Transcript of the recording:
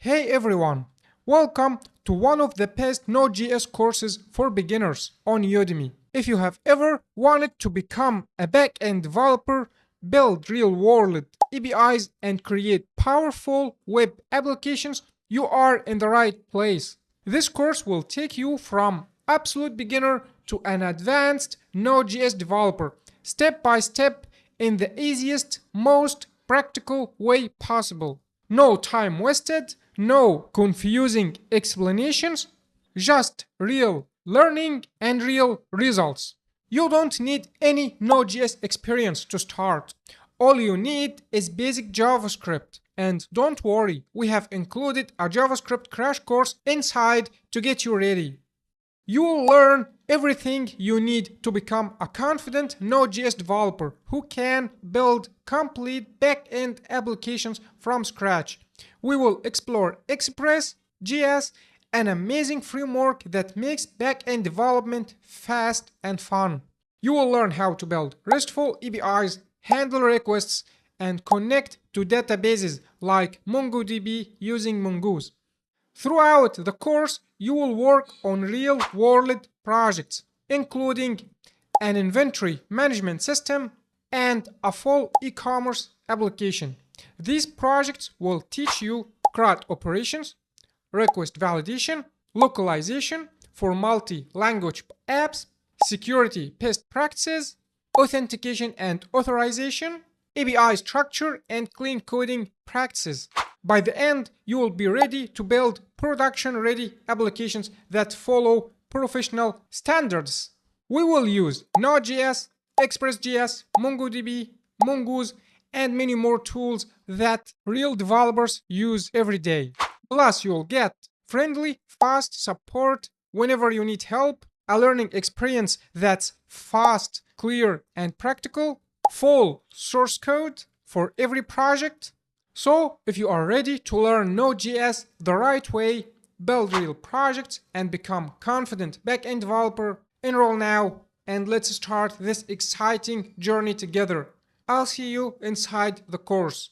Hey everyone, welcome to one of the best Node.js courses for beginners on Udemy. If you have ever wanted to become a backend developer, build real-world APIs, and create powerful web applications, you are in the right place. This course will take you from absolute beginner to an advanced Node.js developer, step by step in the easiest, most practical way possible. No time wasted, no confusing explanations, just real learning and real results. You don't need any Node.js experience to start. All you need is basic JavaScript. And don't worry, we have included a JavaScript crash course inside to get you ready. You will learn everything you need to become a confident Node.js developer who can build complete back-end applications from scratch. We will explore Express.js, an amazing framework that makes back-end development fast and fun. You will learn how to build RESTful APIs, handle requests, and connect to databases like MongoDB using Mongoose. Throughout the course, you will work on real-world projects, including an inventory management system and a full e-commerce application. These projects will teach you CRUD operations, request validation, localization for multi-language apps, security best practices, authentication and authorization, API structure, and clean coding practices. By the end, you will be ready to build production-ready applications that follow professional standards. We will use Node.js, Express.js, MongoDB, Mongoose, and many more tools that real developers use every day. Plus, you'll get friendly, fast support whenever you need help, a learning experience that's fast, clear, and practical, full source code for every project. So, if you are ready to learn Node.js the right way, build real projects, and become confident backend developer, enroll now and let's start this exciting journey together. I'll see you inside the course.